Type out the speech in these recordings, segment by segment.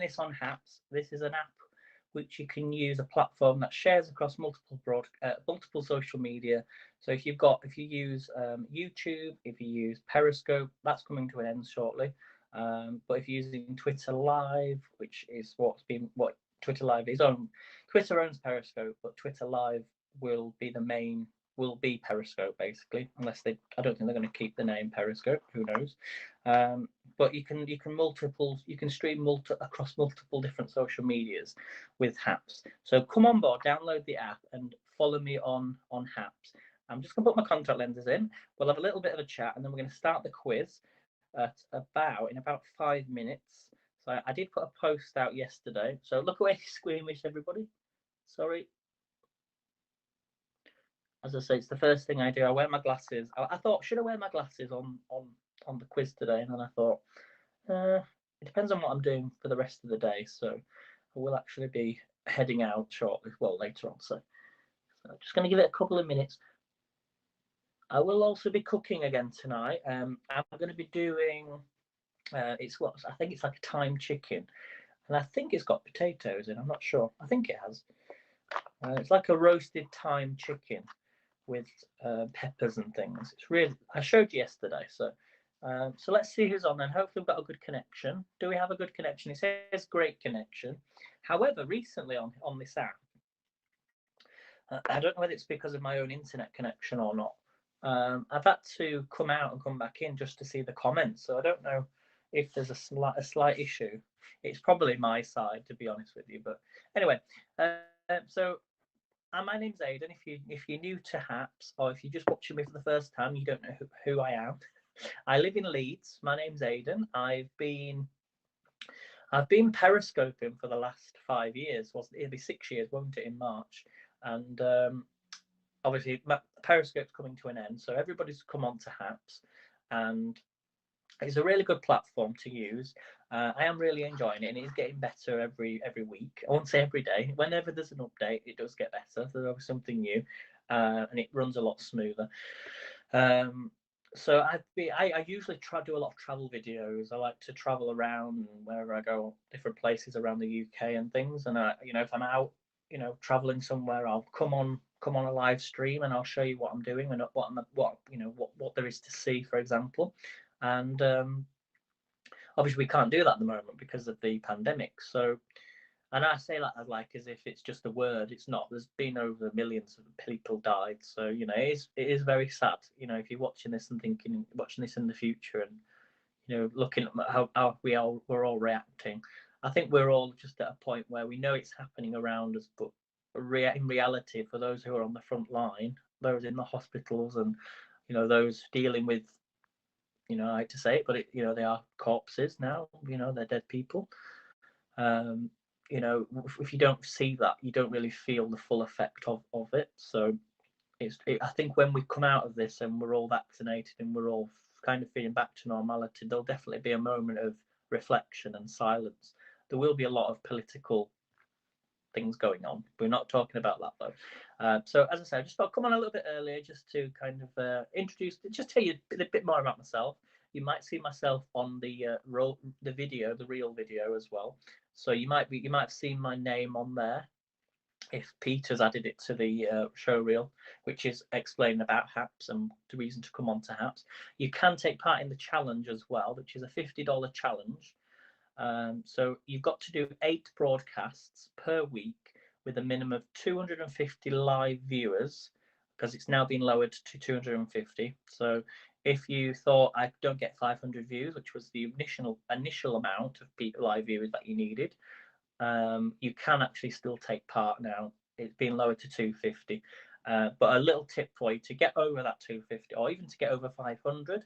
this on Haps. This is an app which you can use, a platform that shares across multiple social media. So if you use YouTube, if you use Periscope, that's coming to an end shortly. But if you're using Twitter Live, which is what Twitter Live is on, Twitter owns Periscope, but Twitter Live will be Periscope basically, unless I don't think they're going to keep the name Periscope. Who knows? But you can stream across multiple different social medias with Haps. So come on board, download the app, and follow me on Haps. I'm just going to put my contact lenses in. We'll have a little bit of a chat, and then we're going to start the quiz in about 5 minutes. So I did put a post out yesterday. So look away, squeamish, everybody. Sorry. As I say, it's the first thing I do. I wear my glasses. I thought, should I wear my glasses on the quiz today? And then I thought, it depends on what I'm doing for the rest of the day. So I will actually be heading out shortly, well, later on. So I'm just going to give it a couple of minutes. I will also be cooking again tonight. I'm going to be doing, I think it's like a thyme chicken. And I think it's got potatoes in. I'm not sure. I think it has. It's like a roasted thyme chicken with peppers and things. It's really, I showed you yesterday. So let's see who's on then. Hopefully we've got a good connection. Do we have a good connection? It says great connection. However, recently on this app, I don't know whether it's because of my own internet connection or not. I've had to come out and come back in just to see the comments. So I don't know if there's a slight issue. It's probably my side, to be honest with you. But anyway, so my name's Aidan. If you're new to Haps, or if you're just watching me for the first time, you don't know who I am. I live in Leeds. My name's Aidan. I've been periscoping for the last 5 years. It'll be 6 years, won't it, in March? And obviously, Periscope's coming to an end, so everybody's come on to Haps, and it's a really good platform to use. I am really enjoying it, and it's getting better every week. I won't say every day. Whenever there's an update, it does get better. There's always something new, and it runs a lot smoother. So I usually do a lot of travel videos. I like to travel around wherever I go, different places around the UK and things. And if I'm out, traveling somewhere, I'll come on a live stream and I'll show you what I'm doing and what there is to see, for example. And obviously we can't do that at the moment because of the pandemic. So, and I say that as if it's just a word. It's not. There's been over millions of people died. So it is very sad. If you're watching this and watching this in the future, and looking at how we're all reacting, I think we're all just at a point where we know it's happening around us, but in reality, for those who are on the front line, those in the hospitals, and those dealing with, I hate to say it, but they are corpses now. They're dead people. If you don't see that, you don't really feel the full effect of it. So I think when we come out of this and we're all vaccinated and we're all kind of feeling back to normality, there'll definitely be a moment of reflection and silence. There will be a lot of political things going on. We're not talking about that though. So as I said, I just thought come on a little bit earlier just to kind of tell you a bit more about myself. You might see myself on the real video as well. So you might have seen my name on there if Peter's added it to the show reel, which is explaining about Haps and the reason to come on to Haps. You can take part in the challenge as well, which is a $50 challenge. So you've got to do 8 broadcasts per week with a minimum of 250 live viewers, because it's now been lowered to 250. So if you thought I don't get 500 views, which was the initial amount of live viewers that you needed, you can actually still take part now. It's been lowered to 250. But a little tip for you to get over that 250, or even to get over 500,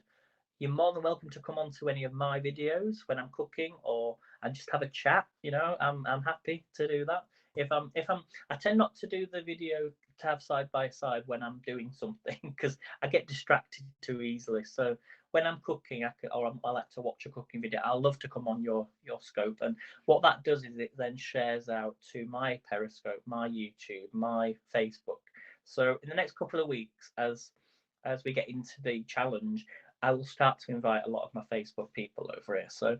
you're more than welcome to come on to any of my videos when I'm cooking, and just have a chat. I'm happy to do that. I tend not to do the video to have side by side when I'm doing something, because I get distracted too easily. So when I'm cooking, I like to watch a cooking video. I love to come on your scope, and what that does is it then shares out to my Periscope, my YouTube, my Facebook. So in the next couple of weeks, as we get into the challenge, I will start to invite a lot of my Facebook people over here. So,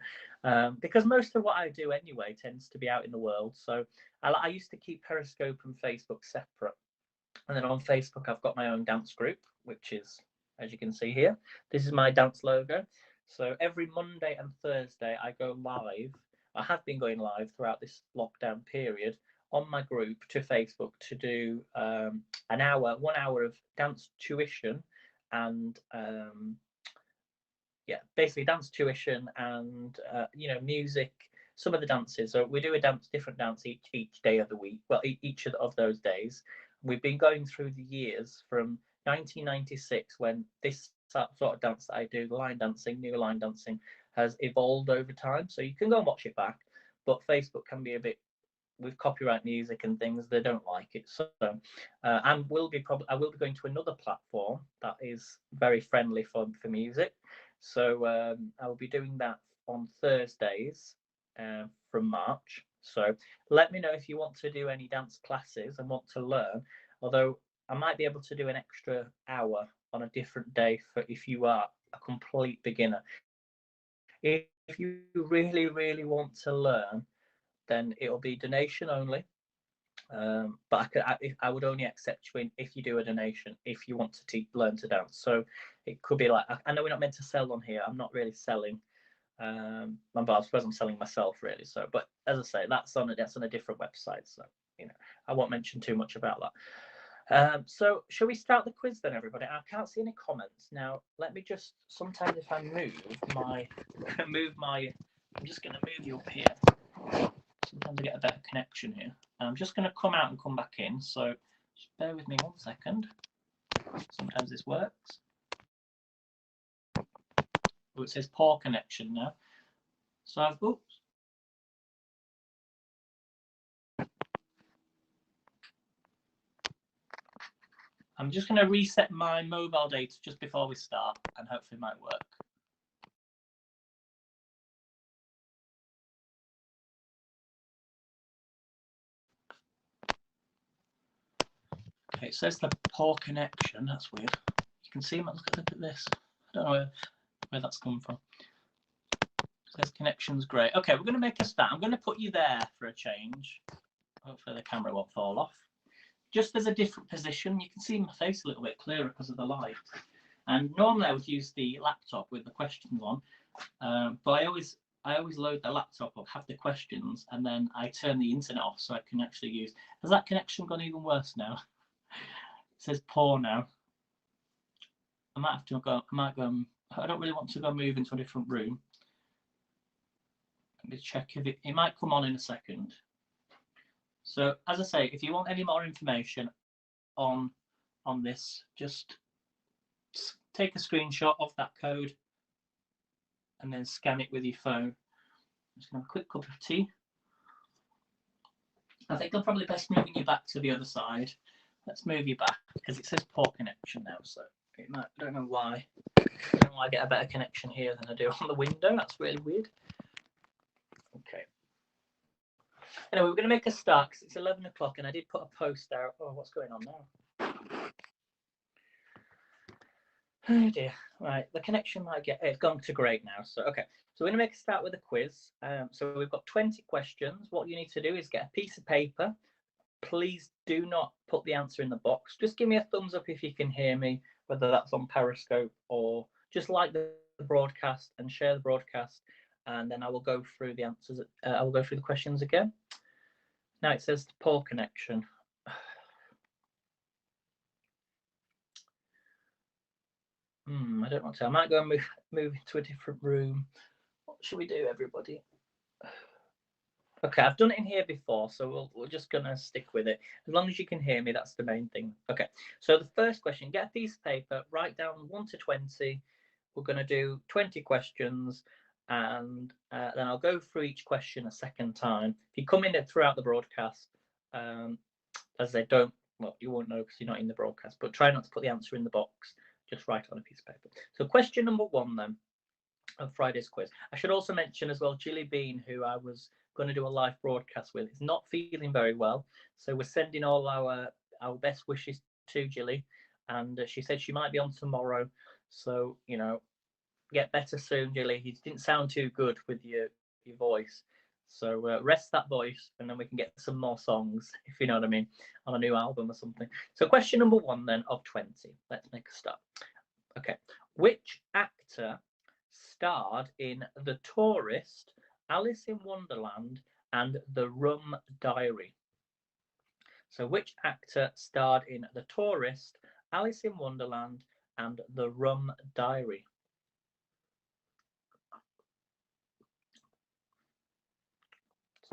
because most of what I do anyway tends to be out in the world. So I used to keep Periscope and Facebook separate. And then on Facebook, I've got my own dance group, which is, as you can see here, this is my dance logo. So every Monday and Thursday, I go live. I have been going live throughout this lockdown period on my group to Facebook to do 1 hour of dance tuition and yeah, basically dance tuition and music, some of the dances. So we do a different dance each day of the week. Well, each of those days. We've been going through the years from 1996 when this sort of dance that I do, line dancing, new line dancing, has evolved over time. So you can go and watch it back, but Facebook can be a bit with copyright music and things, they don't like it. So I will be going to another platform that is very friendly for music. So I will be doing that on Thursdays from March. So let me know if you want to do any dance classes and want to learn. Although I might be able to do an extra hour on a different day for if you are a complete beginner. If you really, really want to learn, then it'll be donation only. But I would only accept you if you do a donation if you want to learn to dance. So it could be like, I know we're not meant to sell on here. I'm not really selling. But I suppose I'm selling myself really. So, but as I say, that's on a different website. So I won't mention too much about that. So shall we start the quiz then, everybody? I can't see any comments now. Let me just. Sometimes if I move my, I'm just going to move you up here. Sometimes I get a better connection here. I'm just going to come out and come back in. So just bear with me 1 second. Sometimes this works. Oh, it says poor connection now. So oops. I'm just going to reset my mobile data just before we start, and hopefully it might work. Okay, it says the poor connection. That's weird. You can see, look at this. I don't know where that's come from. It says connection's great. Okay, we're going to make a start. I'm going to put you there for a change. Hopefully the camera won't fall off. Just as a different position, you can see my face a little bit clearer because of the light. And normally I would use the laptop with the questions on, but I always load the laptop up, have the questions, and then I turn the internet off so I can actually use. Has that connection gone even worse now? It says poor now. I might have to go. I don't really want to go move into a different room. Let me check if it might come on in a second. So as I say, if you want any more information on this, just take a screenshot of that code and then scan it with your phone. I'm just going to have a quick cup of tea. I think I'm probably best moving you back to the other side. Let's move you back because it says poor connection now. So it might, I don't know why. I don't know why I get a better connection here than I do on the window. That's really weird. Okay. Anyway, we're going to make a start because it's 11 o'clock and I did put a post out. Oh, what's going on now? Oh dear. Right, the connection might get, it's gone to great now. So, okay. So we're going to make a start with a quiz. So we've got 20 questions. What you need to do is get a piece of paper. Please do not put the answer in the box. Just give me a thumbs up if you can hear me, whether that's on Periscope or just like the broadcast and share the broadcast. And then I will go through the answers. I will go through the questions again. Now it says poor connection. I don't want to. I might go and move into a different room. What should we do, everybody? Okay, I've done it in here before, so we're just going to stick with it. As long as you can hear me, that's the main thing. Okay, so the first question, get a piece of paper, write down 1 to 20. We're going to do 20 questions, and then I'll go through each question a second time. If you come in throughout the broadcast, as they don't, well, you won't know because you're not in the broadcast, but try not to put the answer in the box. Just write on a piece of paper. So question number 1 then of Friday's quiz. I should also mention as well, Gilly Bean, who I was going to do a live broadcast with, is not feeling very well. So we're sending all our best wishes to Gilly. And she said she might be on tomorrow. So, Get better soon, Jilly. You didn't sound too good with your voice. So rest that voice, and then we can get some more songs, if you know what I mean, on a new album or something. So question number 1 then of 20. Let's make a start. Okay. Which actor starred in The Tourist, Alice in Wonderland, and The Rum Diary? So which actor starred in The Tourist, Alice in Wonderland, and The Rum Diary?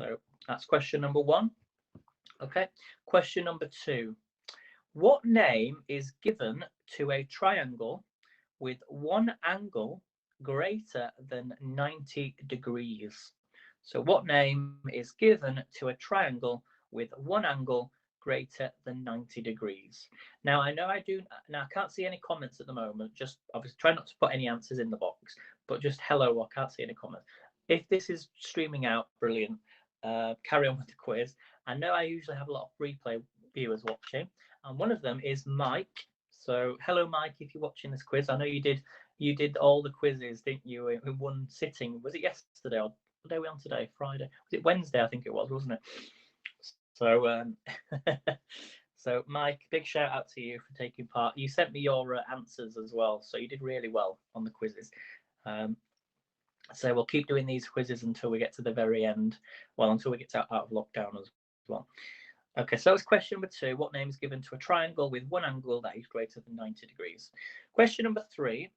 So that's question number 1. Okay. Question number 2. What name is given to a triangle with one angle greater than 90 degrees? So what name is given to a triangle with one angle greater than 90 degrees? Now, I can't see any comments at the moment. Just obviously try not to put any answers in the box, but just hello, I can't see any comments. If this is streaming out, brilliant. Carry on with the quiz. I know I usually have a lot of replay viewers watching, and one of them is Mike. So hello, Mike, if you're watching this quiz. I know you did all the quizzes, didn't you, in one sitting? Was it yesterday, or what day are we on today? Friday? Was it Wednesday? I think it was, wasn't it? So so Mike, big shout out to you for taking part. You sent me your answers as well, so you did really well on the quizzes. So we'll keep doing these quizzes until we get to the very end. Well, until we get out of lockdown as well. Okay, so it's question number 2. What name is given to a triangle with one angle that is greater than 90 degrees? Question number 3.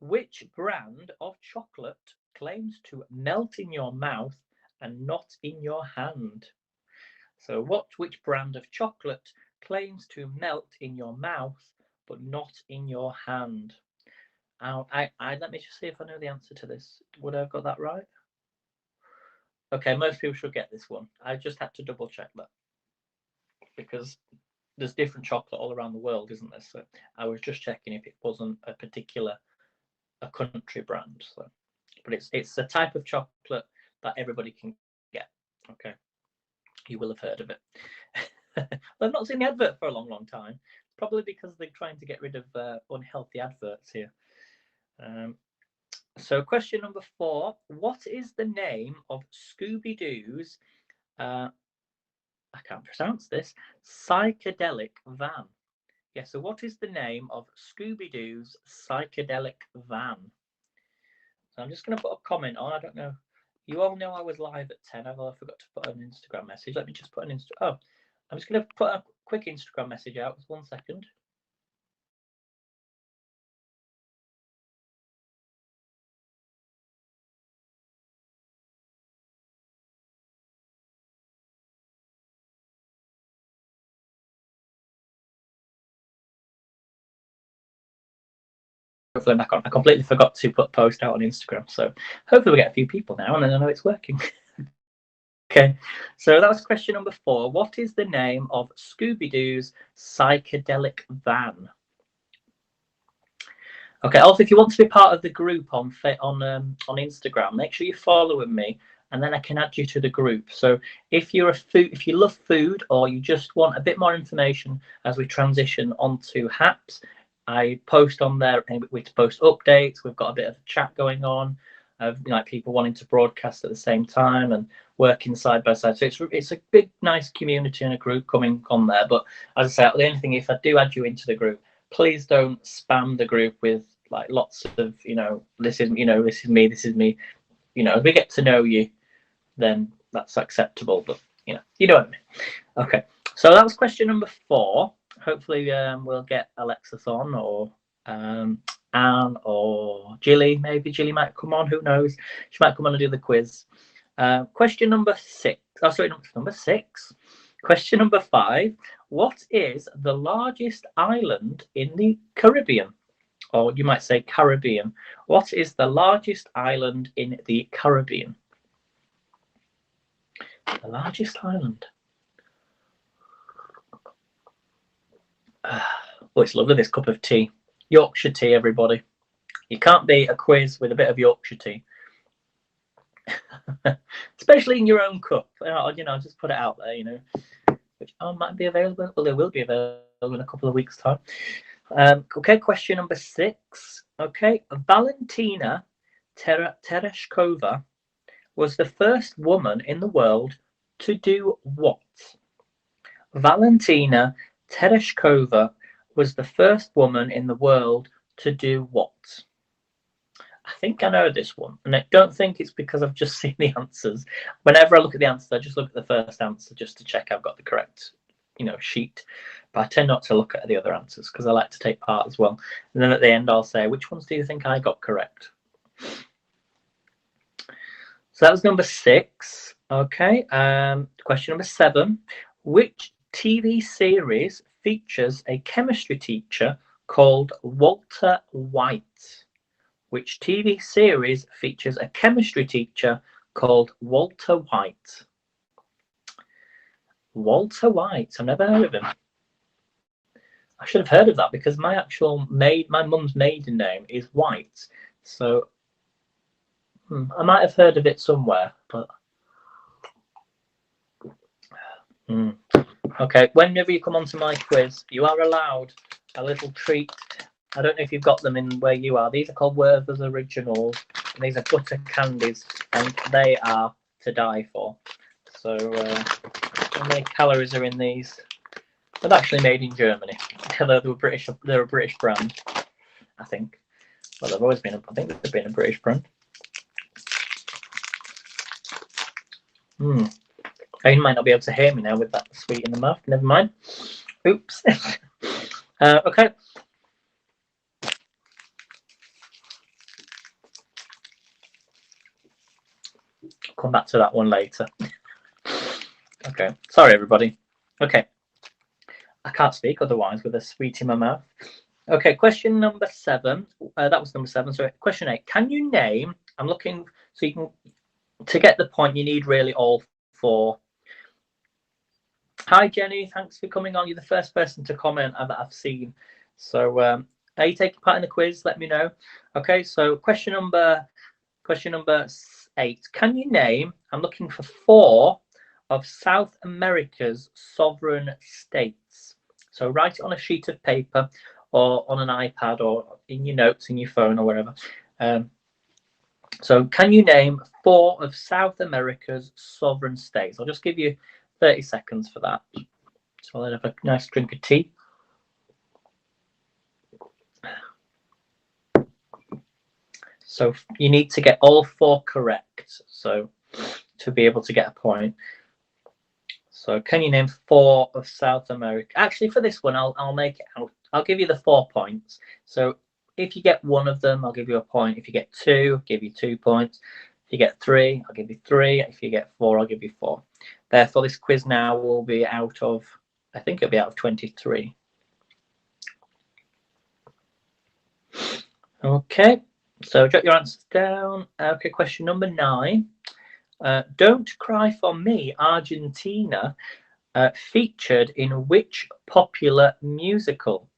Which brand of chocolate claims to melt in your mouth and not in your hand? So which brand of chocolate claims to melt in your mouth but not in your hand? Let me just see if I know the answer to this. Would I have got that right? Okay, most people should get this one. I just had to double check that, because there's different chocolate all around the world, isn't there? So I was just checking if it wasn't a country brand. So, but it's a type of chocolate that everybody can get. Okay, you will have heard of it. I've not seen the advert for a long time. Probably because they're trying to get rid of unhealthy adverts here. So question number 4. What is the name of Scooby-Doo's, I can't pronounce this, psychedelic van? Yeah, so what is the name of Scooby-Doo's psychedelic van? So I'm just going to put a comment on. I don't know. You all know I was live at 10. I forgot to put an Instagram message. Let me just put an I'm just going to put a quick Instagram message out. Just 1 second. Hopefully I'm back on. I completely forgot to put a post out on Instagram. So hopefully we get a few people now, and then I know it's working. Okay, so that was question number 4. What is the name of Scooby-Doo's psychedelic van? Okay, also if you want to be part of the group on Instagram, make sure you're following me, and then I can add you to the group. So if you love food, or you just want a bit more information as we transition onto HAPS, I post on there, and we post updates. We've got a bit of a chat going on of like people wanting to broadcast at the same time and working side by side. So it's a big, nice community and a group coming on there. But as I say, the only thing, if I do add you into the group, please don't spam the group with like lots of, this is me. As we get to know you, then that's acceptable. But you know what I mean. Okay, so that was question number 4. Hopefully we'll get Alexis on, or Anne, or Jilly. Maybe Jilly might come on. Who knows? She might come on and do the quiz. Question number 6. Oh, sorry, number 6. Question number 5. What is the largest island in the Caribbean? Or you might say Caribbean. What is the largest island in the Caribbean? The largest island. Oh, it's lovely, this cup of tea. Yorkshire tea, everybody. You can't beat a quiz with a bit of Yorkshire tea. Especially in your own cup. Just put it out there, which might be available. Well, they will be available in a couple of weeks' time. Okay, question number 6. Okay, Valentina Tereshkova was the first woman in the world to do what? Valentina Tereshkova was the first woman in the world to do what? I think I know this one, and I don't think it's because I've just seen the answers. Whenever I look at the answers, I just look at the first answer just to check I've got the correct, sheet. But I tend not to look at the other answers because I like to take part as well. And then at the end, I'll say, which ones do you think I got correct? So that was number 6. Okay. Question number 7. Which TV series features a chemistry teacher called Walter White? Which TV series features a chemistry teacher called Walter White? Walter White. I've never heard of him. I should have heard of that because my mum's maiden name is White. So I might have heard of it somewhere, but okay. Whenever you come onto my quiz, you are allowed a little treat. I don't know if you've got them in where you are. These are called Werther's Originals. And these are butter candies, and they are to die for. So, how many calories are in these? They're actually made in Germany. They're British. They're a British brand, I think. Well, they've always been. I think they've been a British brand. I might not be able to hear me now with that sweet in the mouth. Never mind. Oops. Okay. I'll come back to that one later. Okay. Sorry, everybody. Okay. I can't speak otherwise with a sweet in my mouth. Okay. Question number 7. That was number 7. So question 8. Can you name? I'm looking so you can. To get the point, you need really all 4. Hi, Jenny. Thanks for coming on. You're the first person to comment that I've seen. So, are you taking part in the quiz? Let me know. Okay. So, question number 8. Can you name? I'm looking for 4 of South America's sovereign states. So, write it on a sheet of paper or on an iPad or in your notes in your phone or wherever. So, can you name 4 of South America's sovereign states? I'll just give you 30 seconds for that. So I'll have a nice drink of tea. So you need to get all 4 correct. So to be able to get a point. So can you name 4 of South America? Actually, for this one, I'll make it out. I'll give you the 4 points. So if you get 1 of them, I'll give you a point. If you get 2, I'll give you 2 points. If you get 3, I'll give you 3. If you get 4, I'll give you 4. Therefore, this quiz now will be out of, I think it'll be out of 23. Okay, so jot your answers down. Okay, question number 9. Don't Cry for Me, Argentina, featured in which popular musical?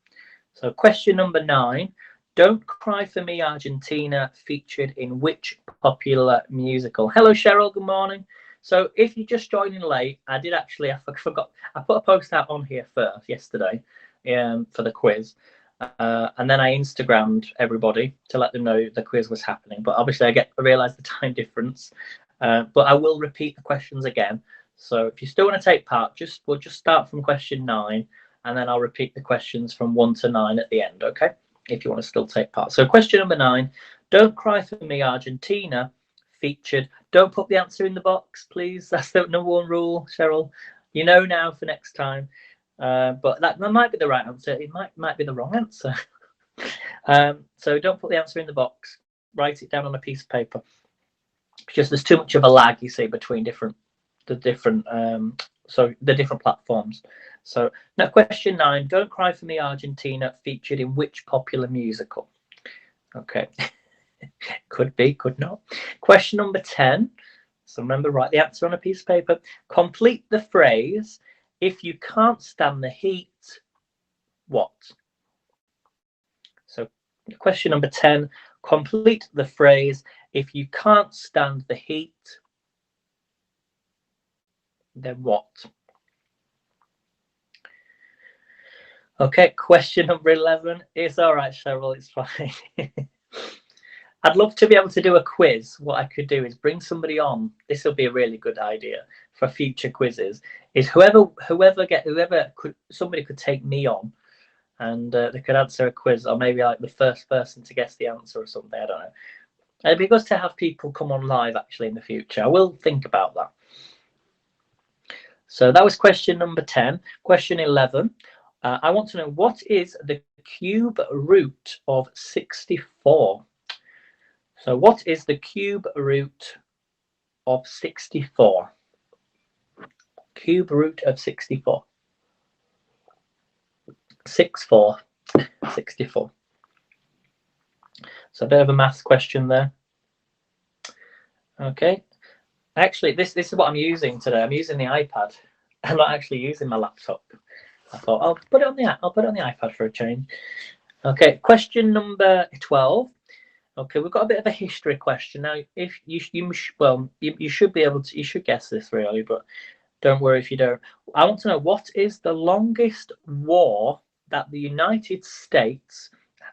So question number 9. Don't Cry for Me, Argentina, featured in which popular musical? Hello, Cheryl. Good morning. So if you're just joining late, I forgot. I put a post out on here first yesterday for the quiz. And then I Instagrammed everybody to let them know the quiz was happening. But obviously I realised the time difference. But I will repeat the questions again. So if you still want to take part, we'll just start from question 9, and then I'll repeat the questions from 1 to 9 at the end, okay? If you want to still take part. So question number 9, Don't Cry for Me, Argentina, featured. Don't put the answer in the box, please. That's the number 1 rule, Cheryl. You know now for next time. But that might be the right answer. It might be the wrong answer. So don't put the answer in the box. Write it down on a piece of paper. Because there's too much of a lag, you see, between the different platforms. So now question 9, Don't Cry for Me, Argentina, featured in which popular musical? Okay. Could be, could not. Question number 10. So remember, write the answer on a piece of paper. Complete the phrase, if you can't stand the heat, what? So question number 10, complete the phrase, if you can't stand the heat, then what? Okay, question number 11. It's all right, Cheryl, it's fine. I'd love to be able to do a quiz. What I could do is bring somebody on. This will be a really good idea for future quizzes. Is whoever somebody could take me on, and they could answer a quiz, or maybe like the first person to guess the answer or something. I don't know. It'd be good to have people come on live actually in the future. I will think about that. So that was question number 10. Question 11. I want to know, what is the cube root of 64? So what is the cube root of 64? Cube root of 64. 64. 64. So a bit of a maths question there. Okay. Actually, this is what I'm using today. I'm using the iPad. I'm not actually using my laptop. I thought I'll put it on the iPad for a change. Okay, question number 12. Okay, we've got a bit of a history question now. If you should be able to, you should guess this really, but don't worry if you don't. I want to know, what is the longest war that the United States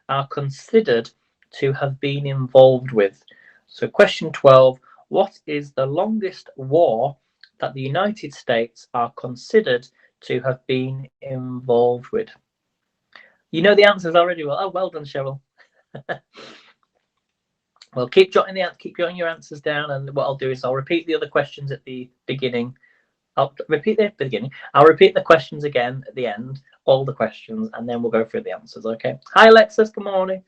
are considered to have been involved with? So question 12, what is the longest war that the United States are considered to have been involved with? You know the answers already. Well, oh, well done, Cheryl. Well, keep jotting your answers down, and what I'll do is I'll repeat the other questions at the beginning. I'll repeat the beginning. I'll repeat the questions again at the end, all the questions, and then we'll go through the answers. Okay. Hi, Alexis. Good morning.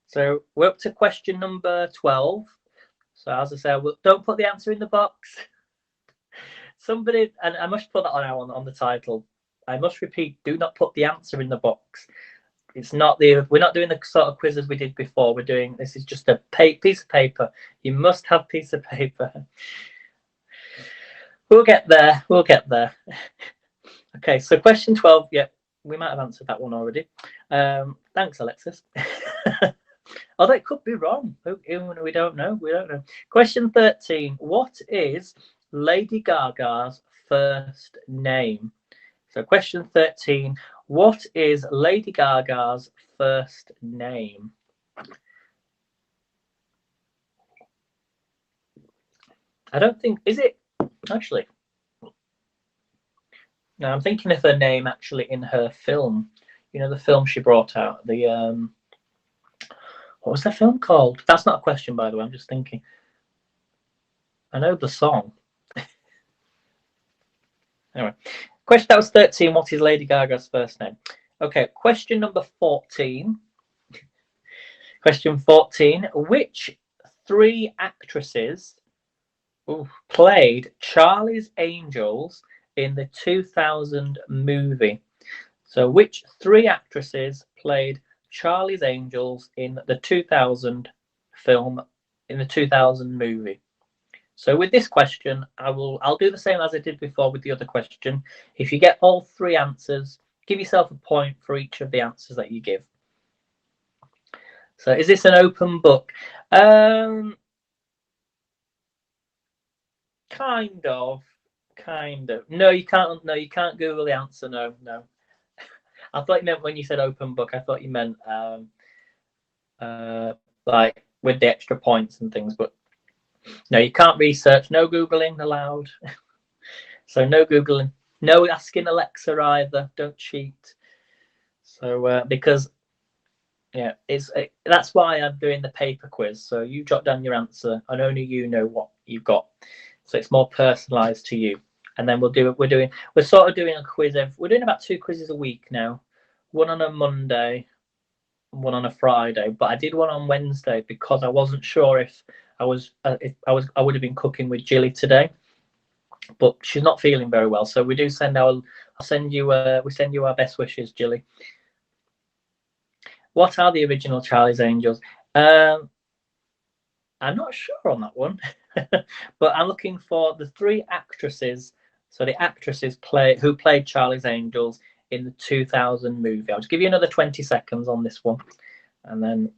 So we're up to question number 12. So as I said, don't put the answer in the box. Somebody, and I must put that on the title. I must repeat: do not put the answer in the box. It's not we're not doing the sort of quizzes we did before. This is just a piece of paper. You must have a piece of paper. We'll get there. We'll get there. Okay, so question 12. Yeah, we might have answered that one already. Thanks, Alexis. Although it could be wrong. We don't know. We don't know. Question 13. What is Lady Gaga's first name? So question 13. What is Lady Gaga's first name? I don't think, is it actually? No, I'm thinking of her name actually in her film. You know, the film she brought out. What was the film called? That's not a question, by the way. I'm just thinking. I know the song. Anyway, that was 13. What is Lady Gaga's first name? Okay, question number 14. Question 14. Which three actresses played Charlie's Angels in the 2000 movie? So which three actresses played Charlie's Angels in the 2000 film, in the 2000 movie? So with this question, I'll do the same as I did before with the other question. If you get all three answers, give yourself a point for each of the answers that you give. So is this an open book? Kind of. No, you can't. No, you can't Google the answer. No. I thought you meant when you said open book. I thought you meant like with the extra points and things. But no, you can't research. No Googling allowed. So no Googling. No asking Alexa either. Don't cheat. So because yeah, that's why I'm doing the paper quiz. So you jot down your answer, and only you know what you've got. So it's more personalised to you. And then we're sort of doing a quiz. We're doing about 2 quizzes a week now. One on a Monday, one on a Friday. But I did one on Wednesday because I wasn't sure if I would have been cooking with Jilly today. But she's not feeling very well, so we do send we send you our best wishes, Jilly. What are the original Charlie's Angels? I'm not sure on that one, but I'm looking for the 3 actresses. So the actresses who played Charlie's Angels in the 2000 movie. I'll just give you another 20 seconds on this one, and then,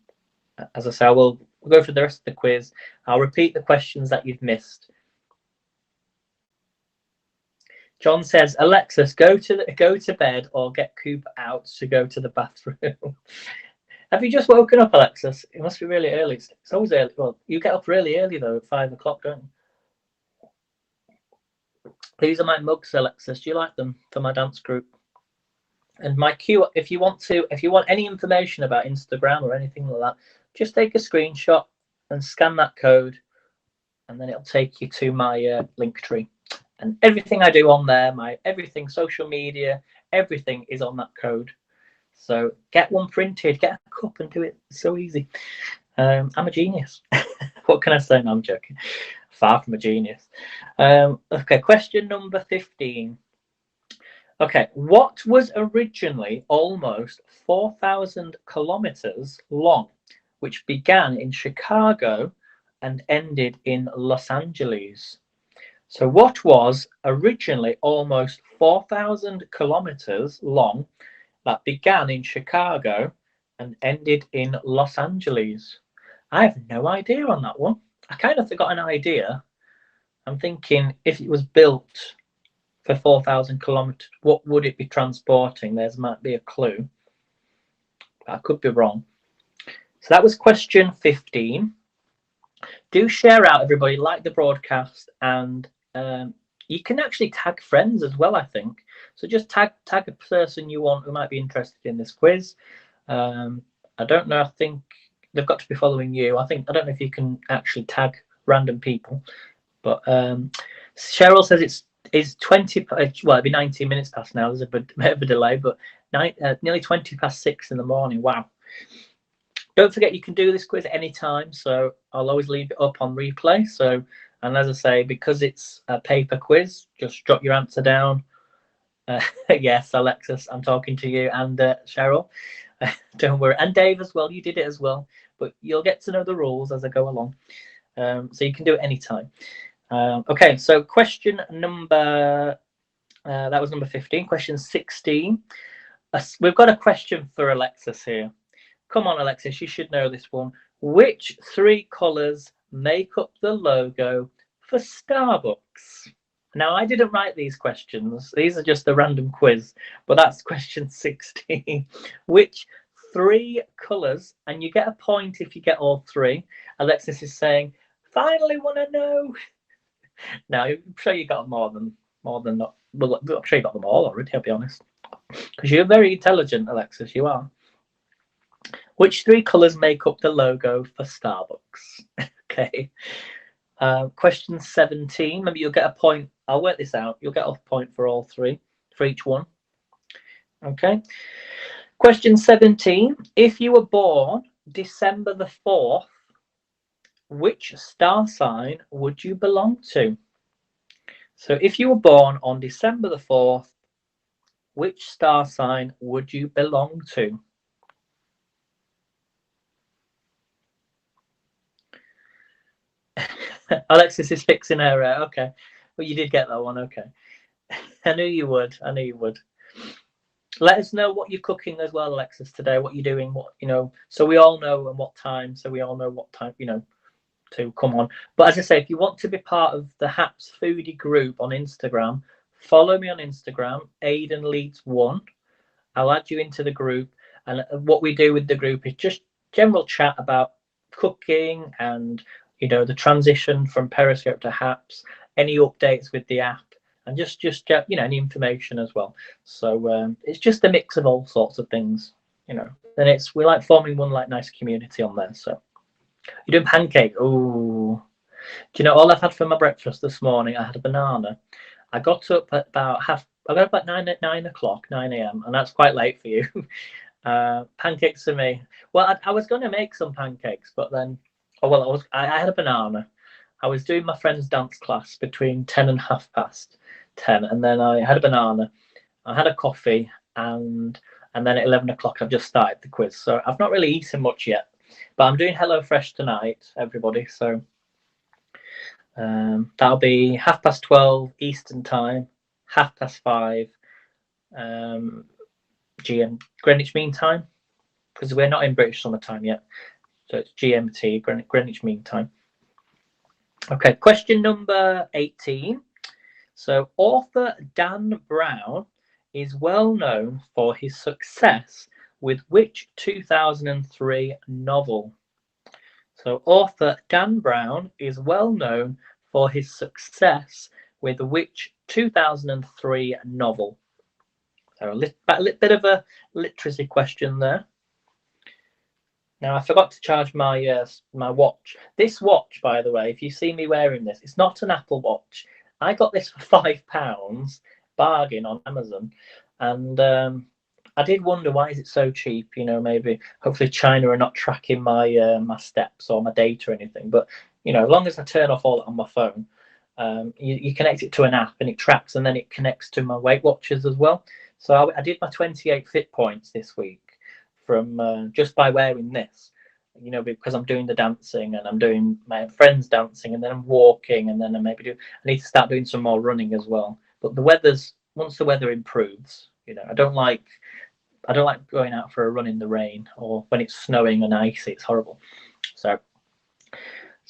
as I say, we'll go through the rest of the quiz. I'll repeat the questions that you've missed. John says, Alexis, go to bed or get Coop out to go to the bathroom. Have you just woken up, Alexis? It must be really early. It's always early. Well, you get up really early though, at 5 o'clock, don't you? These are my mugs, Alexis. Do you like them for my dance group? And my Q, if you want any information about Instagram or anything like that, just take a screenshot and scan that code, and then it'll take you to my link tree. And everything I do on there, everything, social media, everything is on that code. So get one printed, get a cup and do it. It's so easy. I'm a genius. What can I say? No, I'm joking. Far from a genius. Okay, question number 15. Okay, what was originally almost 4,000 kilometers long, which began in Chicago and ended in Los Angeles? So what was originally almost 4,000 kilometers long that began in Chicago and ended in Los Angeles? I have no idea on that one. I kind of got an idea. I'm thinking if it was built for 4,000 kilometers, what would it be transporting? There's might be a clue. I could be wrong. So that was question 15. Do share out, everybody, like the broadcast, and you can actually tag friends as well, I think. So just tag a person you want who might be interested in this quiz. I don't know. I think they've got to be following you. I don't know if you can actually tag random people, but Cheryl says it's 20. Well, it'd be 19 minutes past now. There's a bit of a delay, but nearly 20 past 6 in the morning. Wow. Don't forget you can do this quiz at any time, so I'll always leave it up on replay. So, and as I say, because it's a paper quiz, just drop your answer down. Yes, Alexis, I'm talking to you, and Cheryl. Don't worry, and Dave as well. You did it as well, but you'll get to know the rules as I go along. So you can do it anytime. Okay, so question number that was number 15. Question 16. We've got a question for Alexis here. Come on, Alexis, you should know this one. Which 3 colours make up the logo for Starbucks? Now, I didn't write these questions. These are just a random quiz, but that's question 16. Which 3 colours, and you get a point if you get all 3. Alexis is saying, finally want to know. Now, I'm sure you got more than not. Well, I'm sure you got them all already, I'll be honest. Because you're very intelligent, Alexis, you are. Which 3 colours make up the logo for Starbucks? Okay. Question 17. Maybe you'll get a point. I'll work this out. You'll get a point for all 3, for each one. Okay. Question 17. If you were born December the 4th, which star sign would you belong to? So if you were born on December the 4th, which star sign would you belong to? Alexis is fixing her hair. Okay. Well, you did get that one. Okay. I knew you would. Let us know what you're cooking as well, Alexis, today. What you're doing, so we all know and what time. So we all know what time, to come on. But as I say, if you want to be part of the Haps Foodie group on Instagram, follow me on Instagram, Aidan Leeds 1. I'll add you into the group. And what we do with the group is just general chat about cooking and the transition from Periscope to Haps, any updates with the app, and just any information as well. So it's just a mix of all sorts of things, and we like forming one nice community on there. So you're doing pancake. Oh, do you know all I've had for my breakfast this morning? I had a banana. I got up at about 9 o'clock, 9 a.m. and that's quite late for you. Pancakes for me. Well, I was going to make some pancakes, but then I had a banana. I was doing my friend's dance class between 10 and 10:30, and then I had a banana. I had a coffee, and then at 11 o'clock I've just started the quiz. So I've not really eaten much yet, but I'm doing HelloFresh tonight, everybody. So that'll be 12:30 Eastern time, 5:30 GM Greenwich Mean Time, because we're not in British Summer Time yet. So it's GMT, Greenwich Mean Time. Okay, question number 18. So author Dan Brown is well known for his success with which 2003 novel? So author Dan Brown is well known for his success with which 2003 novel? So a bit of a literacy question there. Now, I forgot to charge my my watch. This watch, by the way, if you see me wearing this, it's not an Apple Watch. I got this for £5, bargain on Amazon, and I did wonder, why is it so cheap? You know, maybe hopefully China are not tracking my my steps or my data or anything. But you know, as long as I turn off all that on my phone, you connect it to an app and it tracks, and then it connects to my Weight Watchers as well. So I did my 28 fit points this week from just by wearing this, you know, because I'm doing the dancing and I'm doing my friends dancing, and then I'm walking, and then I need to start doing some more running as well. But once the weather improves, you know, I don't like going out for a run in the rain or when it's snowing and icy. It's horrible. So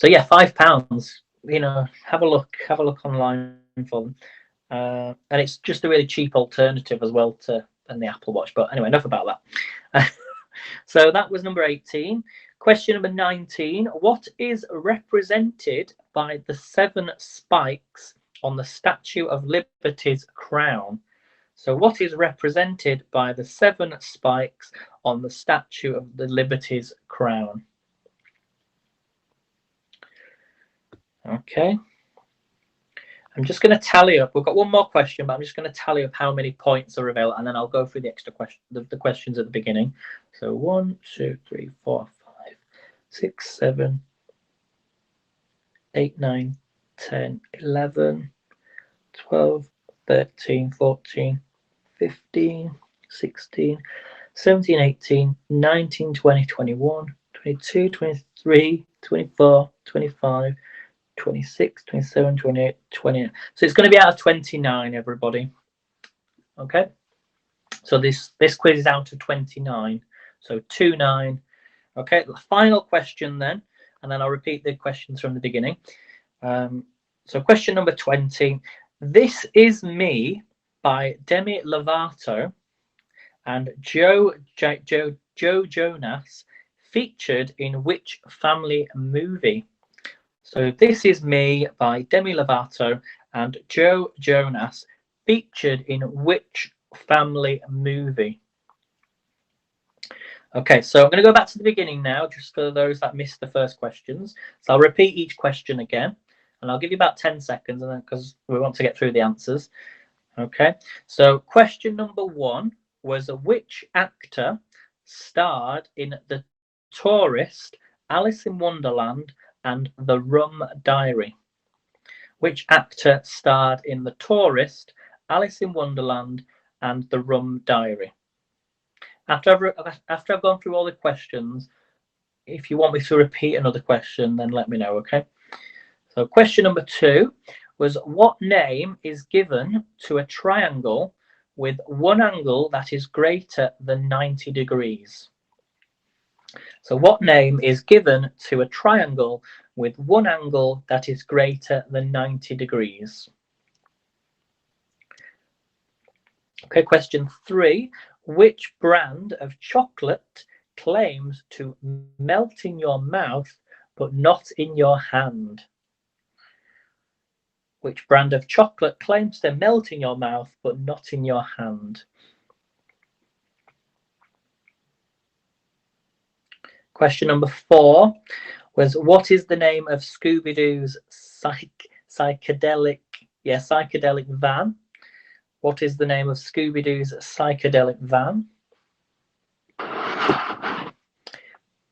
yeah, £5. You know, have a look online for them, and it's just a really cheap alternative as well than the Apple Watch. But anyway, enough about that. So that was number 18. Question number 19. What is represented by the 7 spikes on the Statue of Liberty's crown? So what is represented by the 7 spikes on the Statue of the Liberty's crown? Okay. I'm just going to tally up. We've got one more question, but I'm just going to tally up how many points are available, and then I'll go through the extra question, the questions at the beginning. So 1, 2, 3, 4, 5, 6, 7, 8, 9, 10, 11, 12, 13, 14, 15, 16, 17, 18, 19, 20, 21, 22, 23, 24, 25, 26, 27, 28, 29. So it's going to be out of 29, everybody. Okay. So this quiz is out of 29. So 29. Okay. The final question then, and then I'll repeat the questions from the beginning. So question number 20. This Is Me by Demi Lovato and Joe Jonas featured in which family movie? So This Is Me by Demi Lovato and Joe Jonas featured in which family movie? Okay, so I'm going to go back to the beginning now, just for those that missed the first questions. So I'll repeat each question again, and I'll give you about 10 seconds, and then because we want to get through the answers. Okay, so question number 1 was, which actor starred in The Tourist, Alice in Wonderland, and The Rum Diary? Which actor starred in The Tourist, Alice in Wonderland, and The Rum Diary? After I've gone through all the questions, if you want me to repeat another question, then let me know, okay? So question number 2 was, what name is given to a triangle with one angle that is greater than 90 degrees? So what name is given to a triangle with one angle that is greater than 90 degrees? Okay, question 3. Which brand of chocolate claims to melt in your mouth but not in your hand? Which brand of chocolate claims to melt in your mouth but not in your hand? Question number 4 was, what is the name of Scooby-Doo's psychedelic van? What is the name of Scooby-Doo's psychedelic van?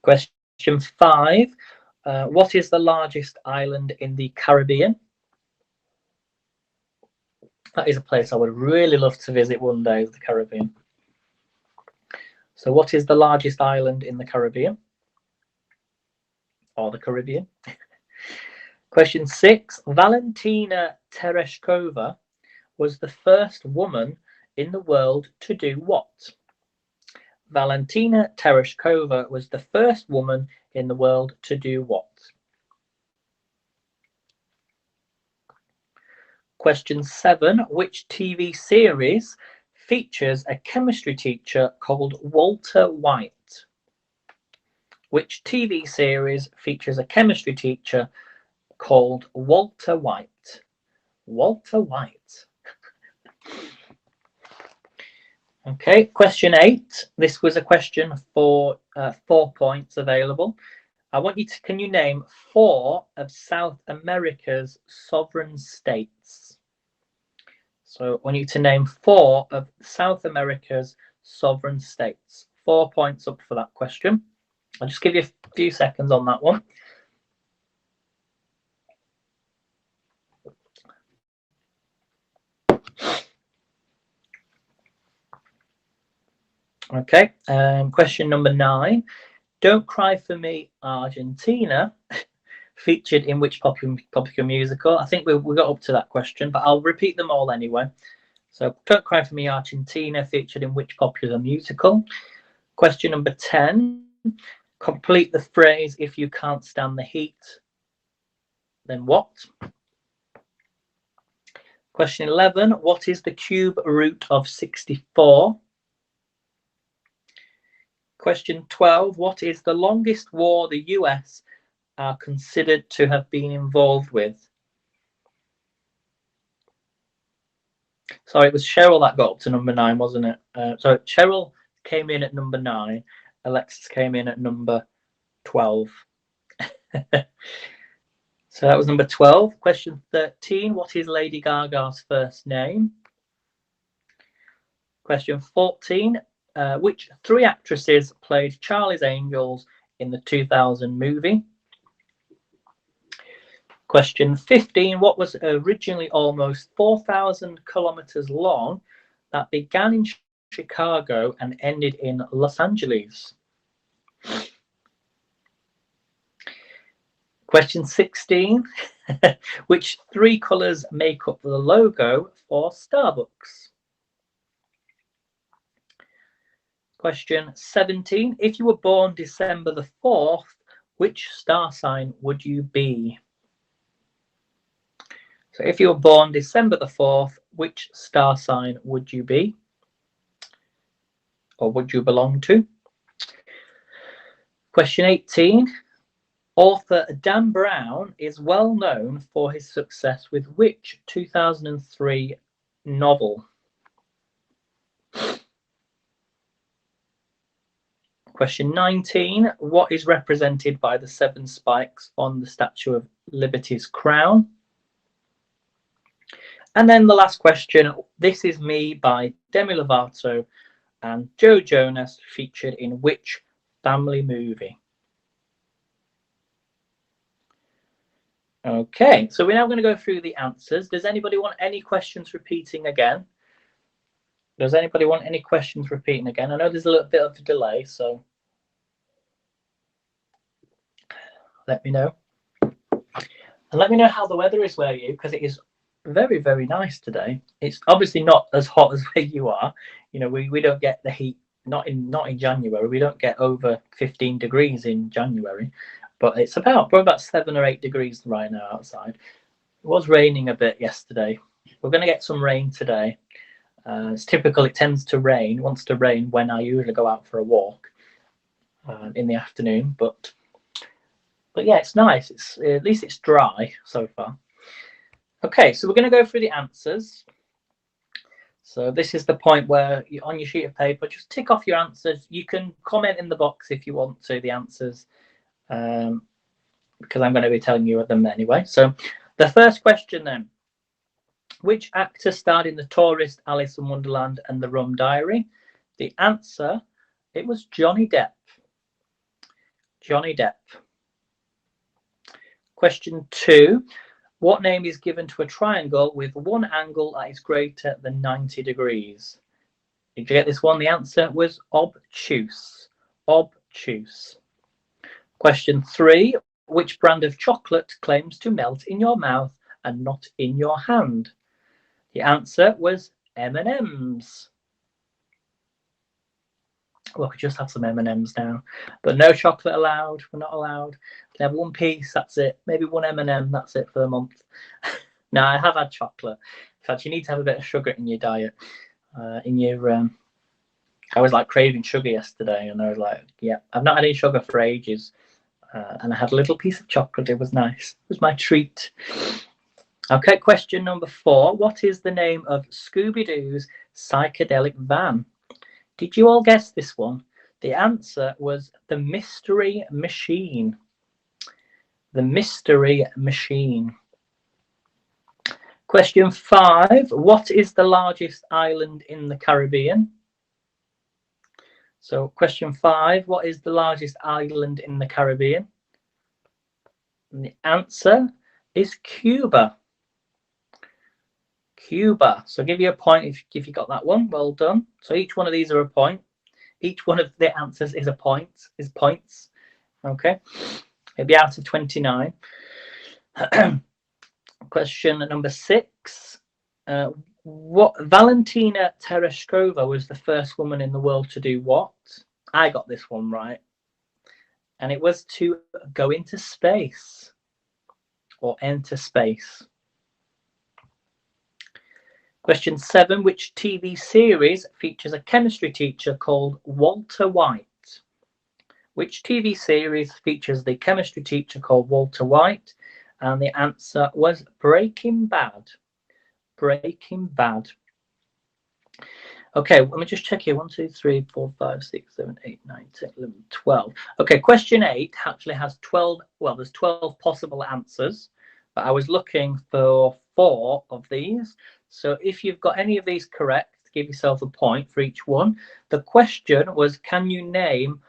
Question 5. What is the largest island in the Caribbean? That is a place I would really love to visit one day, the Caribbean. So what is the largest island in the Caribbean? Or the Caribbean? Question 6. Valentina Tereshkova was the first woman in the world to do what? Valentina Tereshkova was the first woman in the world to do what? Question 7. Which TV series features a chemistry teacher called Walter White? Which TV series features a chemistry teacher called Walter White? Walter White. Okay, question 8. This was a question for 4 points available. I want you to, can you name 4 of South America's sovereign states? So I want you to name 4 of South America's sovereign states. 4 points up for that question. I'll just give you a few seconds on that one. Okay, question number 9. Don't Cry for Me, Argentina featured in which popular musical? I think we got up to that question, but I'll repeat them all anyway. So, Don't Cry for Me, Argentina featured in which popular musical? Question number 10. Complete the phrase, if you can't stand the heat, then what? Question 11. What is the cube root of 64? Question 12. What is the longest war the US are considered to have been involved with? Sorry, it was Cheryl that got up to number 9, wasn't it? So Cheryl came in at number 9. Alexis came in at number 12. So that was number 12. Question 13. What is Lady Gaga's first name? Question 14. Which 3 actresses played Charlie's Angels in the 2000 movie? Question 15. What was originally almost 4,000 kilometers long that began in Chicago and ended in Los Angeles? Question 16. Which 3 colors make up the logo for Starbucks? Question 17. If you were born December the 4th, which star sign would you be? So if you were born December the 4th, which star sign would you be? Or would you belong to? Question 18. Author Dan Brown is well known for his success with which 2003 novel? Question 19. What is represented by the 7 spikes on the Statue of Liberty's crown? And then the last question, This Is Me by Demi Lovato and Joe Jonas featured in which family movie? Okay, so we're now going to go through the answers. Does anybody want any questions repeating again? Does anybody want any questions repeating again? I know there's a little bit of a delay, so let me know. And let me know how the weather is where you, because it is very, very nice today. It's obviously not as hot as where you are. You know, we don't get the heat, not in January. We don't get over 15 degrees in January, but it's probably about 7 or 8 degrees right now outside. It was raining a bit yesterday. We're going to get some rain today. It's typical, it tends to rain, wants to rain when I usually go out for a walk in the afternoon, but yeah, it's nice. At least it's dry so far. Okay, so we're going to go through the answers. So this is the point where on your sheet of paper, just tick off your answers. You can comment in the box if you want to, the answers, because I'm going to be telling you them anyway. So the first question then. Which actor starred in The Tourist, Alice in Wonderland and The Rum Diary? The answer, it was Johnny Depp. Johnny Depp. Question 2. What name is given to a triangle with one angle that is greater than 90 degrees? Did you get this one? The answer was obtuse. Obtuse. Question 3. Which brand of chocolate claims to melt in your mouth and not in your hand? The answer was M&M's. Well, we could just have some M&M's now, but no chocolate allowed. We're not allowed. We can have one piece. That's it. Maybe one M&M. That's it for the month. No, I have had chocolate. In fact, you need to have a bit of sugar in your diet. in your I was like craving sugar yesterday, and I was like, yeah, I've not had any sugar for ages. And I had a little piece of chocolate. It was nice. It was my treat. Okay, question number 4. What is the name of Scooby-Doo's psychedelic van? Did you all guess this one? The answer was the Mystery Machine. The Mystery Machine. Question 5. What is the largest island in the Caribbean? So question 5. What is the largest island in the Caribbean? And the answer is Cuba. Cuba. So I'll give you a point if you got that one. Well done. So each one of these are a point. Each one of the answers is a point. Is points. Okay. It'll be out of 29. Question number 6. What Valentina Tereshkova was the first woman in the world to do what? I got this one right. And it was to go into space or enter space. Question 7. Which TV series features a chemistry teacher called Walter White? Which TV series features the chemistry teacher called Walter White? And the answer was Breaking Bad. Breaking Bad. Okay, let me just check here. 1, 2, 3, 4, 5, 6, 7, 8, 9, 10, 11, 12. Okay, question 8 actually has 12. Well, there's 12 possible answers, but I was looking for 4 of these. So if you've got any of these correct, give yourself a point for each one. The question was, can you name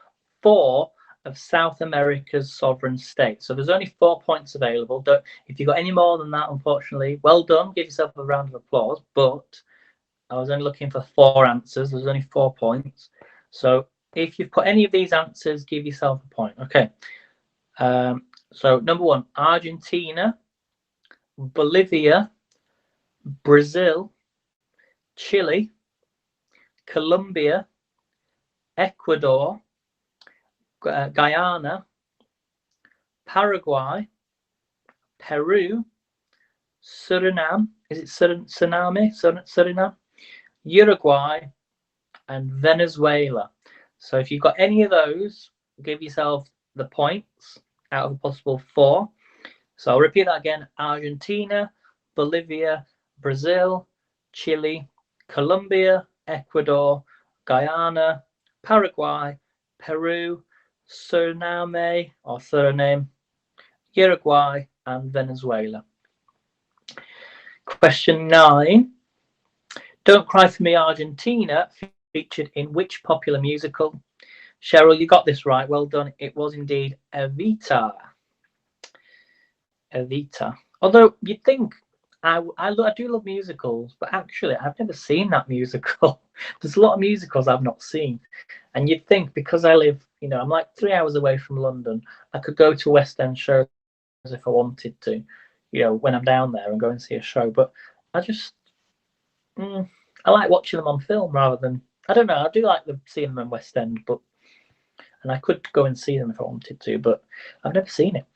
4 of South America's sovereign states? So there's only 4 points available. If you got any more than that, unfortunately, well done. Give yourself a round of applause. But I was only looking for 4 answers. There's only 4 points. So if you've put any of these answers, give yourself a point. Okay. So number 1, Argentina, Bolivia, Brazil, Chile, Colombia, Ecuador, Guyana, Paraguay, Peru, Suriname. Is it Suriname? Uruguay, and Venezuela. So if you've got any of those, give yourself the points out of a possible 4. So I'll repeat that again. Argentina, Bolivia, Brazil, Chile, Colombia, Ecuador, Guyana, Paraguay, Peru, Suriname, Uruguay, and Venezuela. Question 9. Don't Cry for Me, Argentina featured in which popular musical? Cheryl, you got this right. Well done. It was indeed Evita. Evita. Although you'd think I do love musicals, but actually I've never seen that musical. There's a lot of musicals I've not seen, and you'd think because I live, I'm like 3 hours away from London, I could go to West End shows if I wanted to, when I'm down there and go and see a show. But I just I like watching them on film rather than, I don't know, I do like seeing them in West End, and I could go and see them if I wanted to, but I've never seen it.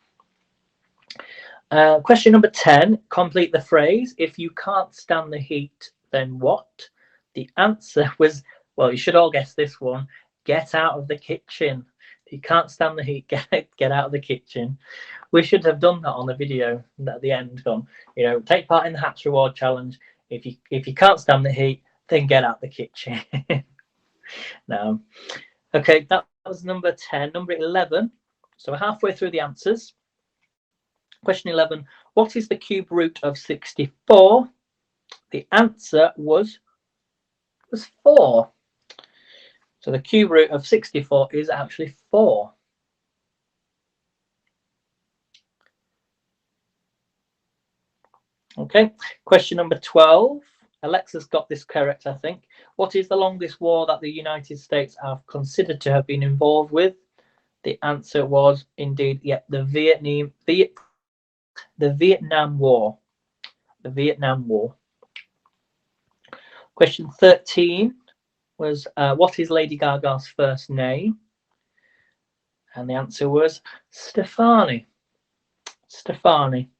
Question number 10, complete the phrase. If you can't stand the heat, then what? The answer was, well, you should all guess this one. Get out of the kitchen. If you can't stand the heat, get out of the kitchen. We should have done that on the video at the end. Take part in the Hats Reward Challenge. If you can't stand the heat, then get out the kitchen. No. Okay, that was number 10. Number 11. So we're halfway through the answers. Question 11. What is the cube root of 64? The answer was 4. So the cube root of 64 is actually 4. Okay, question number 12. Alexa's got this correct, I think. What is the longest war that the United States have considered to have been involved with? The answer was indeed, the Vietnam War. The Vietnam War. Question 13 was, what is Lady Gaga's first name? And the answer was Stefani. Stefani.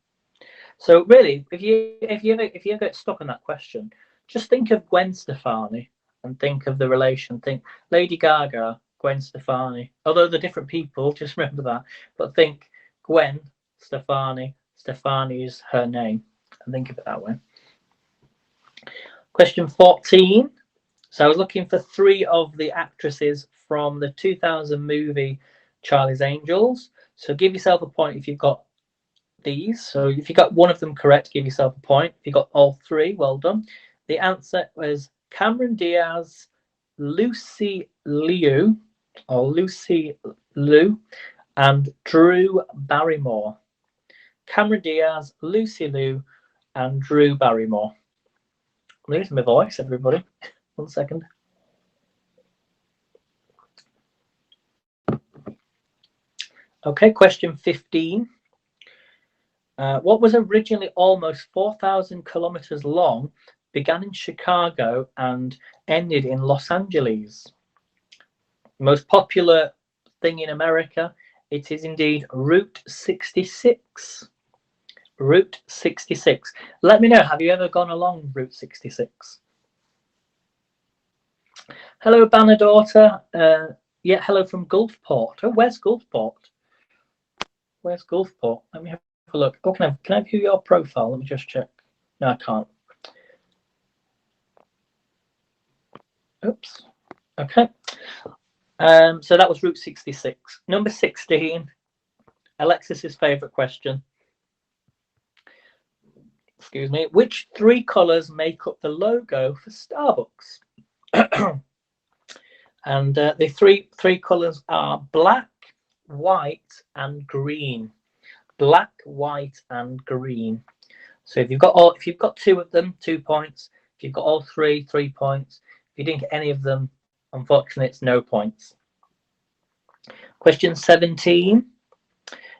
So really, if you ever get stuck on that question, Just think of Gwen Stefani and think of the relation. Think Lady Gaga, Gwen Stefani. Although they're different people, just remember that. But think Gwen Stefani. Stefani is her name. And think of it that way. Question 14. So I was looking for 3 of the actresses from the 2000 movie Charlie's Angels. So give yourself a point if you've got these. So if you got one of them correct, give yourself a point. If you got all 3, well done. The answer was Cameron Diaz, Lucy Liu, and Drew Barrymore. Cameron Diaz, Lucy Liu, and Drew Barrymore. I'm losing my voice, everybody. 1 second. Okay, question 15. What was originally almost 4,000 kilometers long, began in Chicago and ended in Los Angeles? Most popular thing in America, it is indeed Route 66. Route 66. Let me know, have you ever gone along Route 66? Hello, Banner Daughter. Yeah, hello from Gulfport. Oh, where's Gulfport? Where's Gulfport? Let me have a look. Oh, can I view your profile? Let me just check. No, I can't. Oops. Okay. So that was Route 66. Number 16. Alexis's favourite question. Excuse me. Which 3 colours make up the logo for Starbucks? And the three colours are black, white, and green. Black, white, and green. So if you've got 2 of them, 2 points. If you've got all 3, 3 points. If you didn't get any of them, unfortunately, it's no points. Question 17.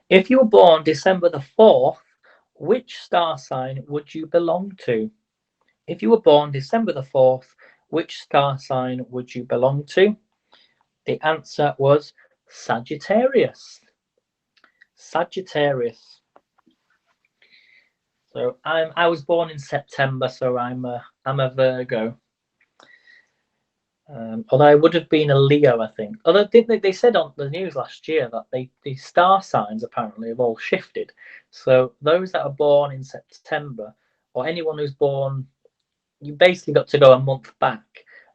If you were born December the 4th, which star sign would you belong to? If you were born December the 4th, which star sign would you belong to? The answer was Sagittarius. Sagittarius. So I was born in September, so I'm a Virgo. Although I would have been a Leo, I think. Although they said on the news last year that the star signs apparently have all shifted. So those that are born in September, or anyone who's born, you basically got to go a month back,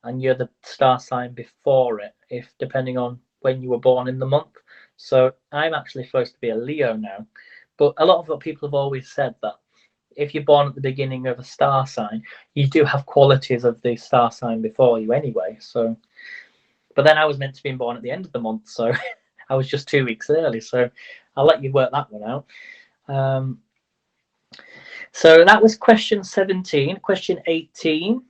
and you're the star sign before it, if depending on when you were born in the month. So I'm actually supposed to be a Leo now. But a lot of people have always said that if you're born at the beginning of a star sign, you do have qualities of the star sign before you anyway. So, but then I was meant to be born at the end of the month, so I was just 2 weeks early. So I'll let you work that one out. So that was question 17. Question 18.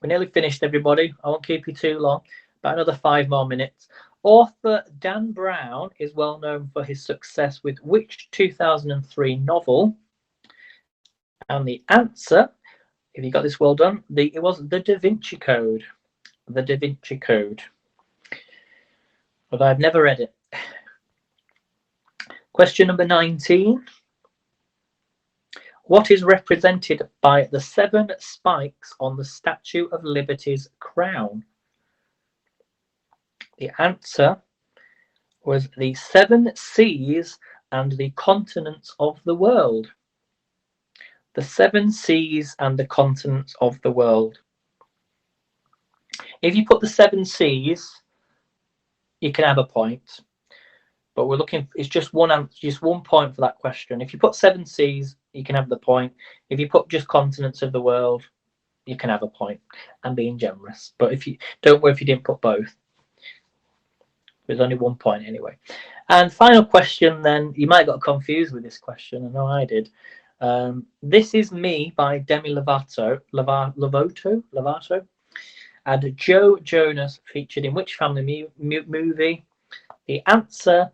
We're nearly finished, everybody. I won't keep you too long. About another 5 more minutes. Author Dan Brown is well known for his success with which 2003 novel? And the answer, if you got this, well done, it was The Da Vinci Code. The Da Vinci Code. But I've never read it. Question number 19. What is represented by the 7 spikes on the Statue of Liberty's crown? The answer was the 7 seas and the continents of the world. The 7 seas and the continents of the world. If you put the 7 seas, you can have a point. But we're looking, it's just one answer, just 1 point for that question. If you put 7 seas, you can have the point. If you put just continents of the world, you can have a point. I'm being generous. But if you don't worry if you didn't put both. There's only 1 point anyway. And final question then, you might have got confused with this question. I know I did. This Is Me by Demi Lovato, and Joe Jonas featured in which family movie? The answer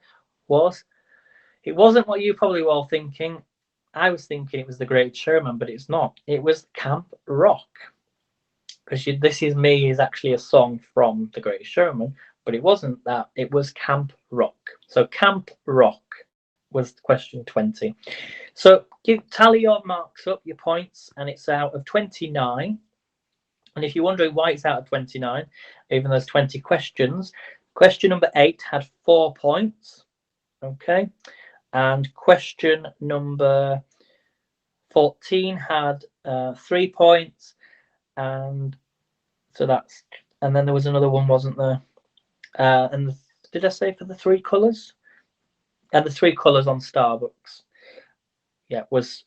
was, it wasn't what you probably were all thinking. I was thinking it was The Great Showman, but it's not. It was Camp Rock. Because This Is Me is actually a song from The Great Showman, but it wasn't that. It was Camp Rock. So Camp Rock was question 20. So tally your marks up, your points, and it's out of 29. And if you're wondering why it's out of 29, even though there's 20 questions, question number 8 had 4 points. Okay. And question number 14 had 3 points. And so that's, and then there was another one, wasn't there? And did I say for the 3 colours? And the 3 colours on Starbucks. Yeah, was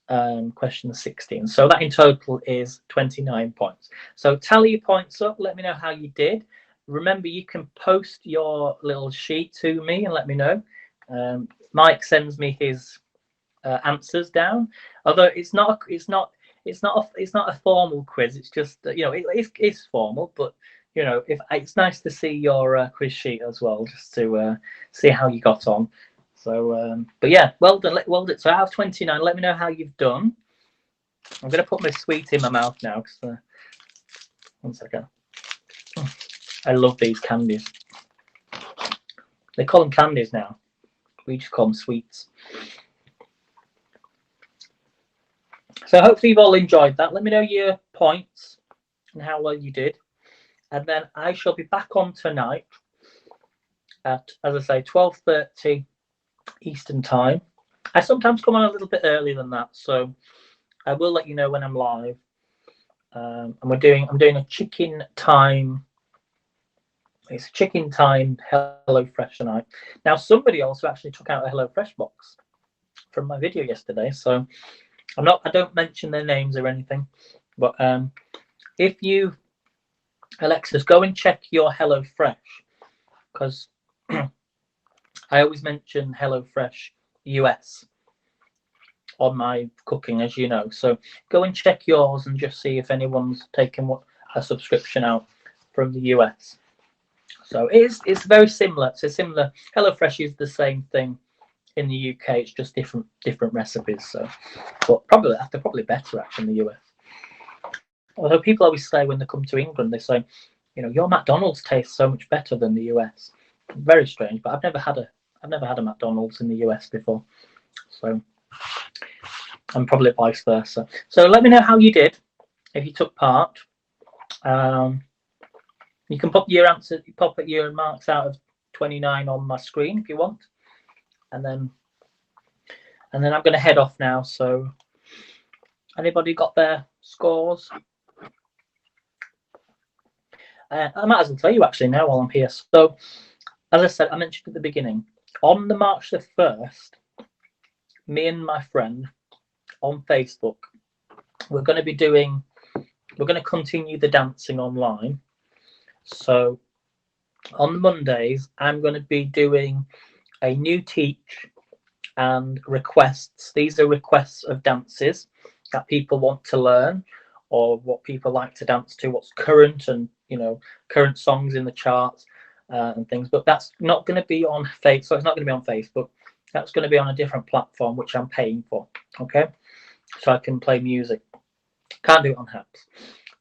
question 16. So that in total is 29 points. So tally your points up. Let me know how you did. Remember, you can post your little sheet to me and let me know. Mike sends me his answers down. Although it's not a formal quiz. It's just it's formal, but it's nice to see your quiz sheet as well, just to see how you got on. So, but yeah, well done. So out of 29, let me know how you've done. I'm going to put my sweet in my mouth now. Cause, 1 second. I love these candies. They call them candies now. We just call them sweets. So hopefully you've all enjoyed that. Let me know your points and how well you did. And then I shall be back on tonight at, as I say, 12:30 Eastern time. I sometimes come on a little bit earlier than that, so I will let you know when I'm live. And I'm doing a chicken time. It's a chicken time HelloFresh tonight. Now somebody also actually took out a HelloFresh box from my video yesterday, so I don't mention their names or anything, but if you, Alexis, go and check your HelloFresh, because I always mention HelloFresh US on my cooking, as you know. So go and check yours and just see if anyone's taken a subscription out from the US. So it's very similar. It's a similar. HelloFresh is the same thing in the UK. It's just different recipes. So, but they're probably better actually in the US. Although people always say when they come to England, they say, your McDonald's tastes so much better than the US. Very strange, but I've never had a McDonald's in the US before, so I'm probably vice versa. So let me know how you did if you took part. You can pop your answer, pop your marks out of 29 on my screen if you want, and then I'm going to head off now. So anybody got their scores? I might as well tell you actually now while I'm here. So as I said, I mentioned at the beginning, on the March the 1st, me and my friend on Facebook, we're going to continue the dancing online. So on the Mondays, I'm going to be doing a new teach and requests. These are requests of dances that people want to learn, or what people like to dance to, what's current, and current songs in the charts and things. But that's not going to be on Facebook. So it's not going to be on Facebook. That's going to be on a different platform, which I'm paying for. Okay, so I can play music. Can't do it on Haps.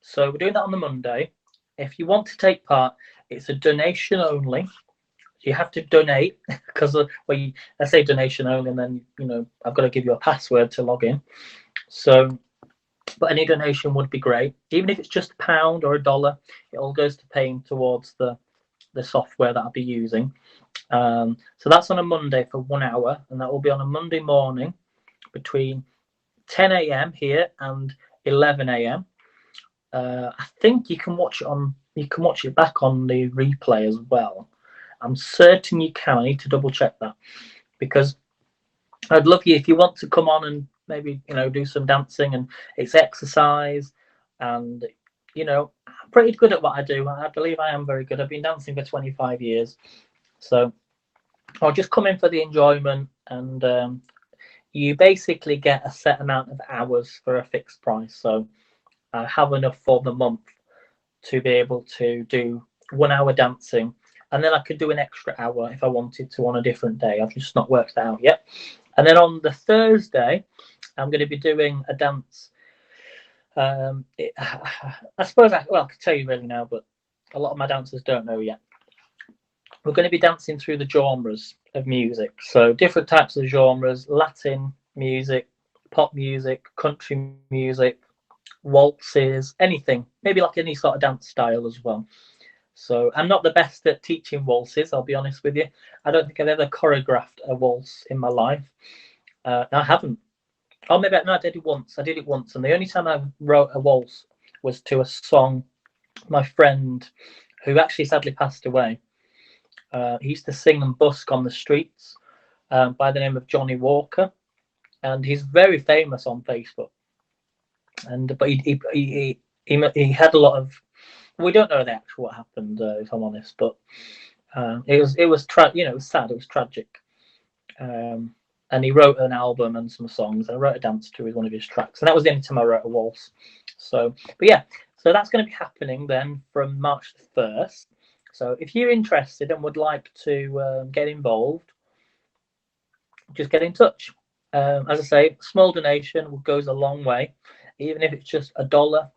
So we're doing that on the Monday. If you want to take part, it's a donation only. You have to donate, because I say donation only, and then I've got to give you a password to log in. So, but any donation would be great, even if it's just £1 or $1. It all goes to paying towards the software that I'll be using. So that's on a Monday for 1 hour, and that will be on a Monday morning between 10 a.m. here and 11 a.m. I think you can watch it back on the replay as well. I'm certain you can. I need to double check that, because I'd love you if you want to come on and maybe do some dancing, and it's exercise, and I'm pretty good at what I do. I believe I am very good. I've been dancing for 25 years, so I'll just come in for the enjoyment, and you basically get a set amount of hours for a fixed price. So I have enough for the month to be able to do 1 hour dancing, and then I could do an extra hour if I wanted to on a different day. I've just not worked that out yet. And then on the Thursday, I'm going to be doing a dance. I suppose I can tell you really now, but a lot of my dancers don't know yet. We're going to be dancing through the genres of music. So different types of genres: Latin music, pop music, country music, waltzes, anything, maybe like any sort of dance style as well. So I'm not the best at teaching waltzes, I'll be honest with you. I don't think I've ever choreographed a waltz in my life. I haven't. Oh, maybe no, I did it once. I did it once, and the only time I wrote a waltz was to a song. My friend, who actually sadly passed away, he used to sing and busk on the streets by the name of Johnny Walker, and he's very famous on Facebook. And but he had a lot of. We don't know the actual what happened, if I'm honest, but it was it was it was sad. It was tragic. And he wrote an album and some songs, and I wrote a dance to one of his tracks, and that was the only time I wrote a waltz. So, but yeah, so that's going to be happening then from March the 1st. So if you're interested and would like to get involved, just get in touch. As I say, small donation goes a long way, even if it's just $1,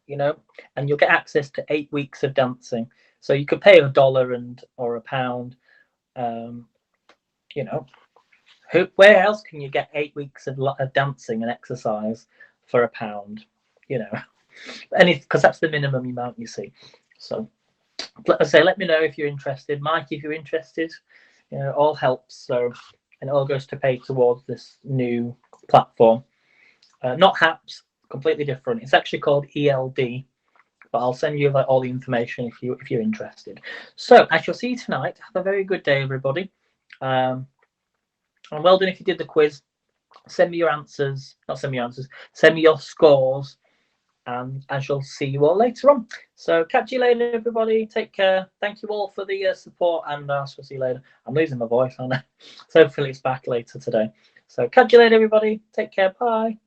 and you'll get access to 8 weeks of dancing. So you could pay $1 or £1. You know, where else can you get 8 weeks of dancing and exercise for £1? Because that's the minimum amount, you see. So, let us say, let me know if you're interested, Mike. If you're interested, all helps. So, and it all goes to pay towards this new platform. Not HAPS, completely different. It's actually called ELD, but I'll send you all the information if you're interested. So I shall see you tonight. Have a very good day, everybody. And well done if you did the quiz. Send me your answers. Not send me your answers. Send me your scores, and I shall see you all later on. So catch you later, everybody. Take care. Thank you all for the support, and I shall see you later. I'm losing my voice, aren't I? So hopefully it's back later today. So catch you later, everybody. Take care. Bye.